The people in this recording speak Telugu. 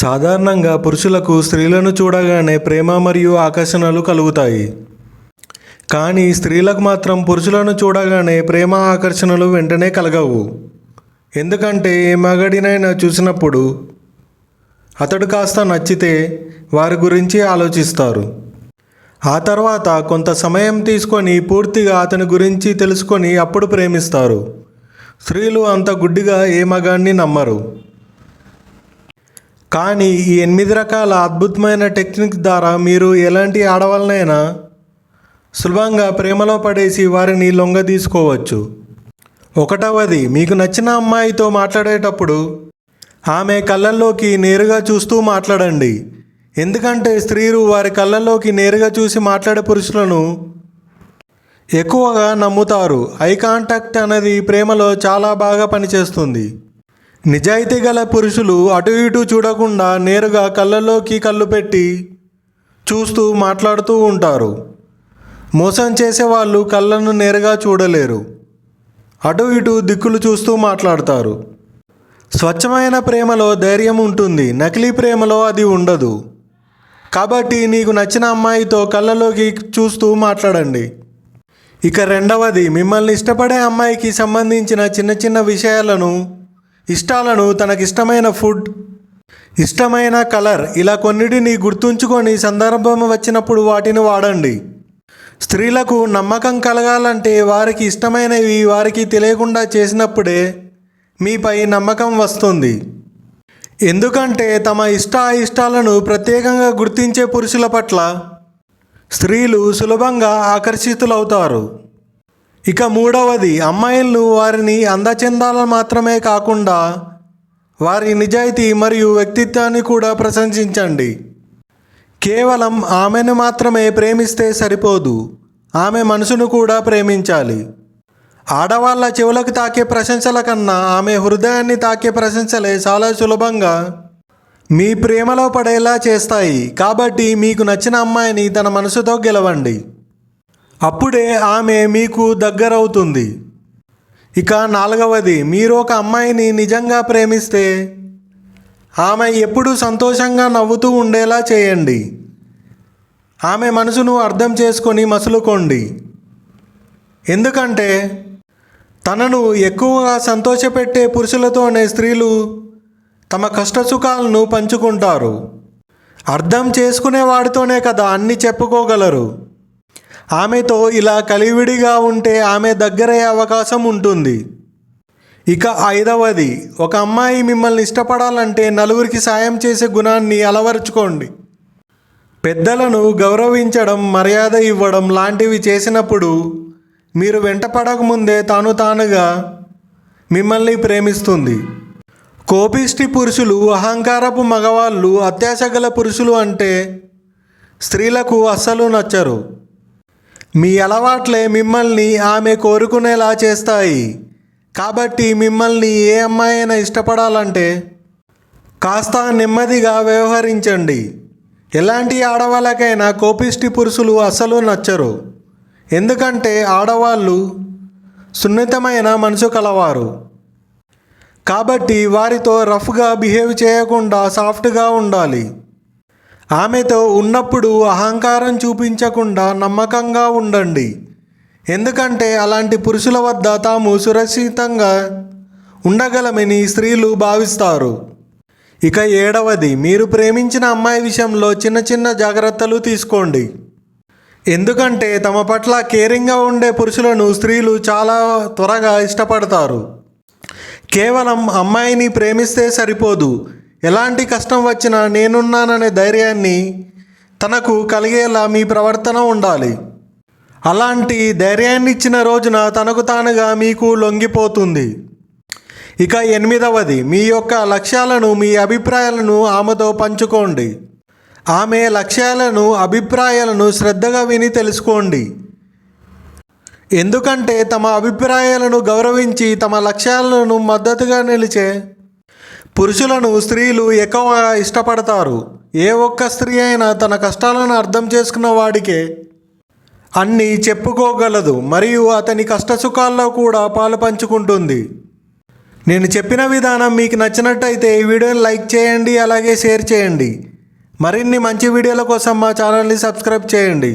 సాధారణంగా పురుషులకు స్త్రీలను చూడగానే ప్రేమ మరియు ఆకర్షణలు కలుగుతాయి. కానీ స్త్రీలకు మాత్రం పురుషులను చూడగానే ప్రేమ ఆకర్షణలు వెంటనే కలగవు. ఎందుకంటే ఏ మగాడినైనా చూసినప్పుడు అతడు కాస్త నచ్చితే వారి గురించి ఆలోచిస్తారు. ఆ తర్వాత కొంత సమయం తీసుకొని పూర్తిగా అతని గురించి తెలుసుకొని అప్పుడు ప్రేమిస్తారు. స్త్రీలు అంత గుడ్డిగా ఏ మగాడిని నమ్మరు. కానీ ఈ 8 రకాల అద్భుతమైన టెక్నిక్ ద్వారా మీరు ఎలాంటి ఆడవాళ్ళనైనా సులభంగా ప్రేమలో పడేసి వారిని లొంగదీసుకోవచ్చు. 1వది, మీకు నచ్చిన అమ్మాయితో మాట్లాడేటప్పుడు ఆమె కళ్ళల్లోకి నేరుగా చూస్తూ మాట్లాడండి. ఎందుకంటే స్త్రీలు వారి కళ్ళల్లోకి నేరుగా చూసి మాట్లాడే పురుషులను ఎక్కువగా నమ్ముతారు. ఐ కాంటాక్ట్ అనేది ప్రేమలో చాలా బాగా పనిచేస్తుంది. నిజాయితీ గల పురుషులు అటు ఇటు చూడకుండా నేరుగా కళ్ళల్లోకి కళ్ళు పెట్టి చూస్తూ మాట్లాడుతూ ఉంటారు. మోసం చేసేవాళ్ళు కళ్ళను నేరుగా చూడలేరు, అటు ఇటు దిక్కులు చూస్తూ మాట్లాడతారు. స్వచ్ఛమైన ప్రేమలో ధైర్యం ఉంటుంది, నకిలీ ప్రేమలో అది ఉండదు. కాబట్టి నీకు నచ్చిన అమ్మాయితో కళ్ళలోకి చూస్తూ మాట్లాడండి. ఇక 2వది, మిమ్మల్ని ఇష్టపడే అమ్మాయికి సంబంధించిన చిన్న చిన్న విషయాలను, ఇష్టాలను, తనకిష్టమైన ఫుడ్, ఇష్టమైన కలర్, ఇలా కొన్నిటిని గుర్తుంచుకొని సందర్భం వచ్చినప్పుడు వాటిని వాడండి. స్త్రీలకు నమ్మకం కలగాలంటే వారికి ఇష్టమైనవి వారికి తెలియకుండా చేసినప్పుడే మీపై నమ్మకం వస్తుంది. ఎందుకంటే తమ ఇష్టాలను ప్రత్యేకంగా గుర్తించే పురుషుల పట్ల స్త్రీలు సులభంగా ఆకర్షితులవుతారు. ఇక 3వది, అమ్మాయిలను వారిని అందచందాలు మాత్రమే కాకుండా వారి నిజాయితీ మరియు వ్యక్తిత్వాన్ని కూడా ప్రశంసించండి. కేవలం ఆమెను మాత్రమే ప్రేమిస్తే సరిపోదు, ఆమె మనసును కూడా ప్రేమించాలి. ఆడవాళ్ళ చెవులకు తాకే ప్రశంసల కన్నా ఆమె హృదయాన్ని తాకే ప్రశంసలే చాలా సులభంగా మీ ప్రేమలో పడేలా చేస్తాయి. కాబట్టి మీకు నచ్చిన అమ్మాయిని తన మనసుతో గెలవండి. అప్పుడే ఆమె మీకు దగ్గరవుతుంది. ఇక 4వది, మీరు ఒక అమ్మాయిని నిజంగా ప్రేమిస్తే ఆమె ఎప్పుడూ సంతోషంగా నవ్వుతూ ఉండేలా చేయండి. ఆమె మనసును అర్థం చేసుకొని మసులుకోండి. ఎందుకంటే తనను ఎక్కువగా సంతోషపెట్టే పురుషులతోనే స్త్రీలు తమ కష్టసుఖాలను పంచుకుంటారు. అర్థం చేసుకునే వాడితోనే కదా అన్నీ చెప్పుకోగలరు. ఆమెతో ఇలా కలివిడిగా ఉంటే ఆమె దగ్గరయ్యే అవకాశం ఉంటుంది. ఇక 5వది, ఒక అమ్మాయి మిమ్మల్ని ఇష్టపడాలంటే నలుగురికి సాయం చేసే గుణాన్ని అలవరుచుకోండి. పెద్దలను గౌరవించడం, మర్యాద ఇవ్వడం లాంటివి చేసినప్పుడు మీరు వెంట పడకముందే తానుగా మిమ్మల్ని ప్రేమిస్తుంది. కోపిష్టి పురుషులు, అహంకారపు మగవాళ్ళు, అత్యాశ గల పురుషులు అంటే స్త్రీలకు అస్సలు నచ్చరు. మీ అలవాట్లే మిమ్మల్ని ఆమె కోరుకునేలా చేస్తాయి. కాబట్టి మిమ్మల్ని ఏ అమ్మాయి అయినా ఇష్టపడాలంటే కాస్త నెమ్మదిగా వ్యవహరించండి. ఎలాంటి ఆడవాళ్ళకైనా కోపిష్టి పురుషులు అస్సలు నచ్చరు. ఎందుకంటే ఆడవాళ్ళు సున్నితమైన మనసు కలవారు. కాబట్టి వారితో రఫ్గా బిహేవ్ చేయకుండా సాఫ్ట్గా ఉండాలి. ఆమెతో ఉన్నప్పుడు అహంకారం చూపించకుండా నమ్మకంగా ఉండండి. ఎందుకంటే అలాంటి పురుషుల వద్ద తాము సురక్షితంగా ఉండగలమని స్త్రీలు భావిస్తారు. ఇక 7వది, మీరు ప్రేమించిన అమ్మాయి విషయంలో చిన్న చిన్న జాగ్రత్తలు తీసుకోండి. ఎందుకంటే తమ పట్ల కేరింగ్గా ఉండే పురుషులను స్త్రీలు చాలా త్వరగా ఇష్టపడతారు. కేవలం అమ్మాయిని ప్రేమిస్తే సరిపోదు, ఎలాంటి కష్టం వచ్చినా నేనున్నాననే ధైర్యాన్ని తనకు కలిగేలా మీ ప్రవర్తన ఉండాలి. అలాంటి ధైర్యాన్ని ఇచ్చిన రోజున తనకు తానుగా మీకు లొంగిపోతుంది. ఇక 8వది, మీ యొక్క లక్ష్యాలను, మీ అభిప్రాయాలను ఆమెతో పంచుకోండి. ఆమె లక్ష్యాలను, అభిప్రాయాలను శ్రద్ధగా విని తెలుసుకోండి. ఎందుకంటే తమ అభిప్రాయాలను గౌరవించి తమ లక్ష్యాలను మద్దతుగా నిలిచే పురుషులను స్త్రీలు ఎక్కువగా ఇష్టపడతారు. ఏ ఒక్క స్త్రీ అయినా తన కష్టాలను అర్థం చేసుకున్న వాడికే అన్నీ చెప్పుకోగలదు మరియు అతని కష్టసుఖాల్లో కూడా పాలు పంచుకుంటుంది. నేను చెప్పిన విధానం మీకు నచ్చినట్టయితే ఈ వీడియోని లైక్ చేయండి, అలాగే షేర్ చేయండి. మరిన్ని మంచి వీడియోల కోసం మా ఛానల్ని సబ్స్క్రైబ్ చేయండి.